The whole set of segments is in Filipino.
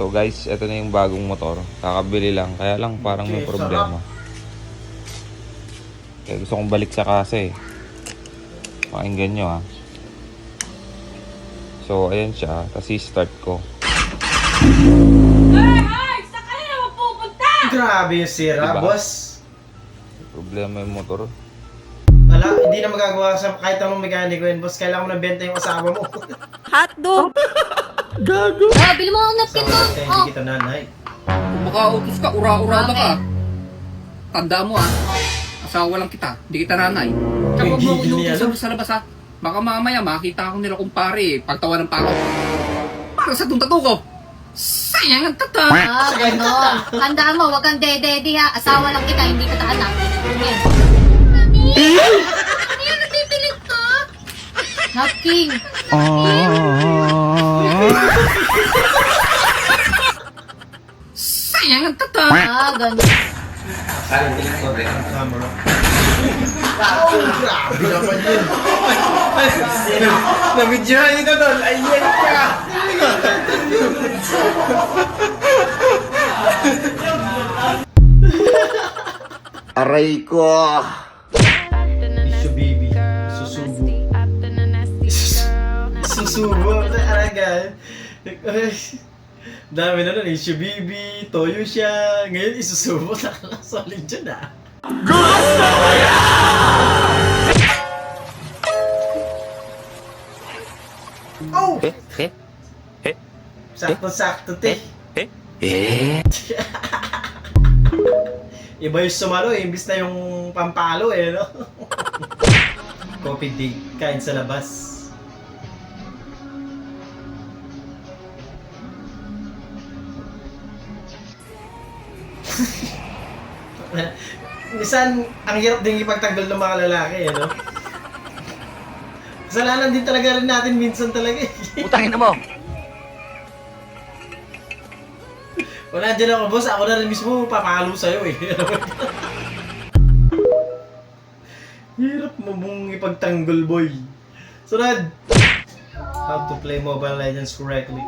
So guys, ito na yung bagong motor. Kakabili lang, kaya lang parang may problema. Kaya gusto kong balik sa kasa eh. Pakinggan nyo ha. So ayan siya, tapos i-start ko. Ay! Saan ka na mapupunta? Grabe yung sira, Diba? boss. Problema yung motor. Wala, hindi na magagawa sa kahit anong mekaniko yun, boss. Kailangan mo na benta yung asawa mo. Hotdog! Gago! Oh, bili mo ang napkin mo! Hindi Oh! kita nanay. Kung makautos ka, ura-urada ka. Bakit? Tanda mo asawa lang kita, hindi kita nanay. Tsaka huwag mo Gigil niya, inutos sa labas Baka mamaya makita ako nila kumpare, pagtawanan pa ako. Para sa itong tato ko. Sayang ang tata. Ah, gano'n. Tandaan mo, huwag kang dede-dede ha. Asawa lang kita, hindi kita anak. Yan. Mami! Ano yan? Nagpipilit ka? Napkin. Sayang ang tata. Ah, gano'n. Camera. Grabe naman yun. Nabidyohan ito doon. Ayan ka. Aray ko! Issue baby. Susubo. Susubo. Aragal. Dami na nun. Issue baby. Toyo siya. Ngayon isusubo. Solid dyan ah. Oh! Sakto-sakto, te. Iba yung sumalo eh, imbis na yung pampalo eh, no? Coffee date, kain sa labas. Minsan, ang hirap din ipagtanggol ng mga lalaki eh, no? Kasalanan din talaga rin natin minsan talaga eh. Utangin na mo! Wala dyan ako, boss. Ako na rin mismo papalo sa'yo eh. Hirap mo mong ipagtanggol, boy. Sunod! How to play Mobile Legends correctly.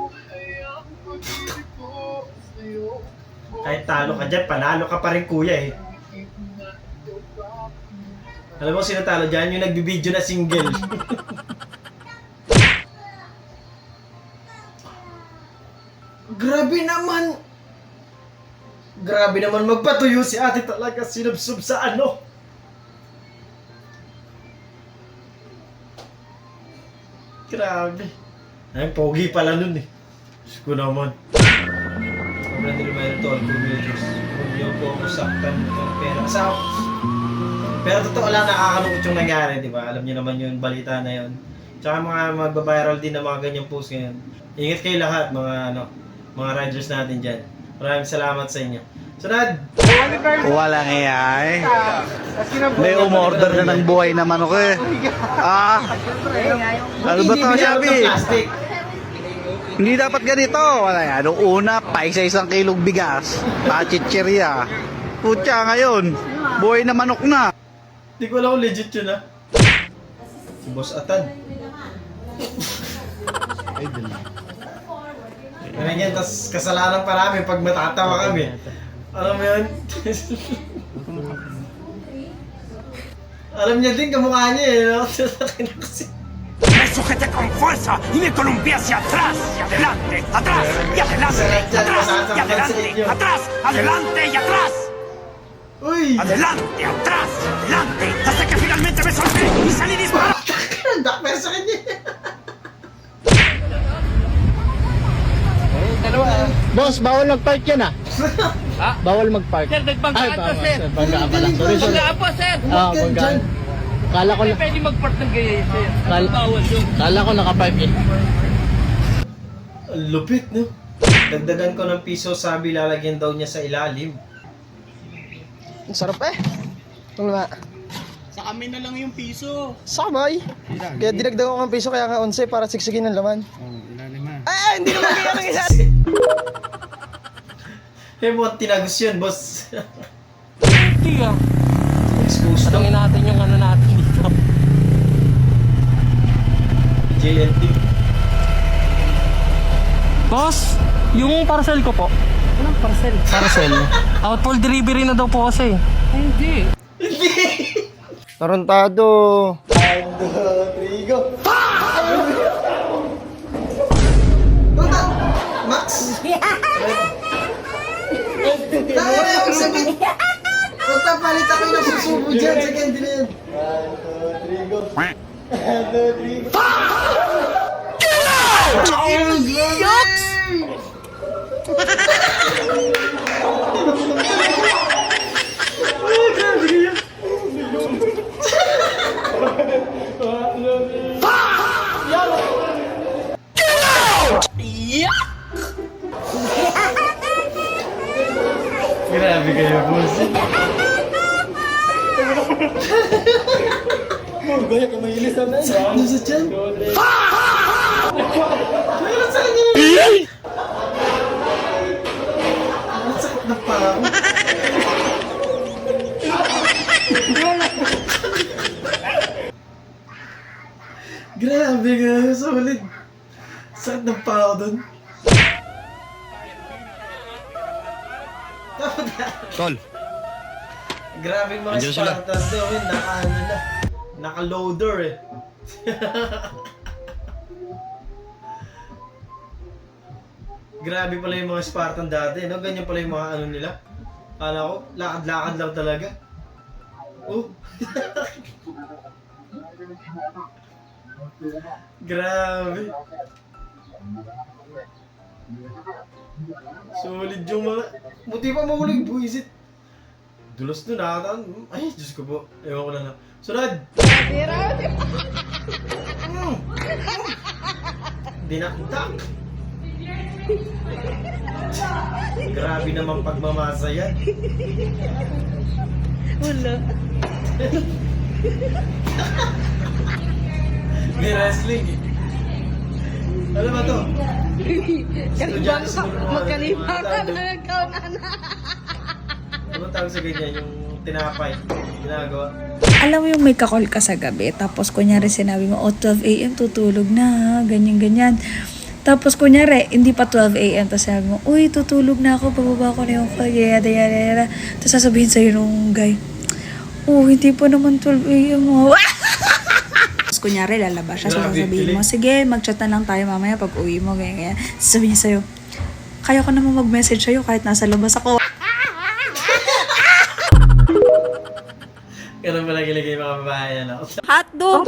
Kahit talo ka dyan, panalo ka pa rin kuya eh. Alam mo sino talo dyan? Yung nagbibideo na single. Grabe naman! Grabe naman magpatuyo si ate talaga, sinubsob sa ano. Grabe. Ay, pogi pala nun eh. Diyos ko naman. Sobrang nilimayan ito, all privileges. Huwag niyo po ako saktan ng pera. Pero totoo lang nakakalungkot yung nangyari, di ba? Alam niyo naman yung balita na yun. Tsaka mga magbabiral din ng mga ganyang post ngayon. Ingat kayo lahat, mga riders natin dyan. Maraming salamat sa inyo. Sunod! Walang iyay. May umorder na ng buhay na manok eh. Ano ba ito, Shabby? Plastic. Hindi dapat ganito. Wala yan. Nung una, paisa isang kilong bigas. Pachichirya. Putya ngayon. Buhay na manok na. Hindi ko alam kung legit yun ah. Si Boss Atan. Ganyan, tas kasalanan pa namin pag matatawa kami. Alam mo yun? Alam niya din kamukha niya eh, no? Me sujeté con fuerza y me columpié hacia atrás y adelante, atrás y adelante, atrás y adelante, atrás, adelante y atrás, Uy! adelante, atrás, adelante, hasta que finalmente me solté y salí disparado. Dakper sa kanya. Boss, bawal mag-park yan ah. Bawal mag-park. Sir, nagbanggaan po, sir. Banggaan pala. Sorry, sorry. Banggaan po, sir. Banggaan. Kala ko na, Pwede mag-park ng ganyan, sir. Bawal yun. Kala ko naka-park eh. Ang lupit, no? Dagdagan ko ng piso, sabi lalagyan daw niya sa ilalim. Ang sarap eh. Ito nga. Sa amin na lang yung piso. Sabay. Kaya dinagdagan ko ng piso kaya nga 11 para siksigin ng laman. Oh, ilalim ha. Eh, hindi naman kaya ng isa. Eh, mo tinagos yun, boss. Hindi Exposed to. Tanungin natin yung ano natin dito. JNT. Boss, Yung parcel ko po. Anong parcel? Parcel. Outfall delivery na daw po kasi. Ay, hindi. Tarantado. Trigo. Max! Tayo na yung sabi. Magpapalit ako yung nagsusubo dyan sa candy na yun. 1, 2, 3, go. 1, 2, 3, go! Grabe kayo, boss. Gaya ka mahilis na na. Ano sa tiyan? Ano sa kanya? Ang sakit na pa ako. Grabe kayo, solid. Sakit na pa ako dun. Tol. Grabe yung mga Spartans doon, naka-loader eh. Grabe pala yung mga Spartan dati, no? Ganyan pala yung mga ano nila. Kala ko, lakad-lakad lang talaga. Oh. Grabe. Solid yung mga... Buti pa mahuling buwisit. Dulos doon nakataan. Ay, Diyos ko po. Ewan ko lang na. Sunod! Dinakdak. Grabe naman pagmamasa yan. Wala. May wrestling eh. Ano ba to? Estudyante siguro mga Magkalimutan na ikaw na. Anong tawag sa ganyan? Yung tinapay. Ginagawa. Alam mo yung may kakol ka sa gabi, tapos kunyari sinabi mo, 12 a.m. tutulog na, ganyan-ganyan. Tapos kunyari, hindi pa 12 a.m. Tapos sabi mo, uy, tutulog na ako, bababa ko na yung call, yada. Tapos sasabihin sa'yo nung guy, hindi pa naman 12 a.m. Tapos kunyari, lalabas siya, so sasabihin mo, sige, mag-chat na lang tayo mamaya pag uwi mo, ganyan. Sasabihin niya sa'yo, kaya ko naman mag-message sa'yo kahit nasa labas ako. Ganun pala giligay mga babae, ano? Hotdog!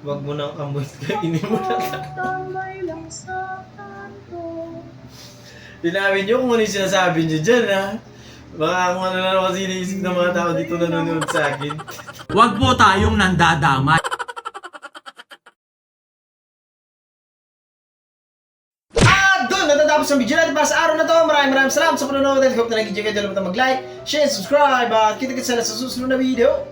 Huwag mo nang amoy, kainin mo na. Linawin nyo kung ano yung sinasabi nyo dyan, ha? Baka kung ano na naman kasi iniisip ng mga tao dito nanonood sa akin. Huwag po tayong nandadamay. Doon natatapos ang video natin para sa araw na to. Maraming salamat sa panonood. Hope na nag-enjoy kayo. Huwag na mag-like, share, subscribe. At kita-kita sa susunod na video.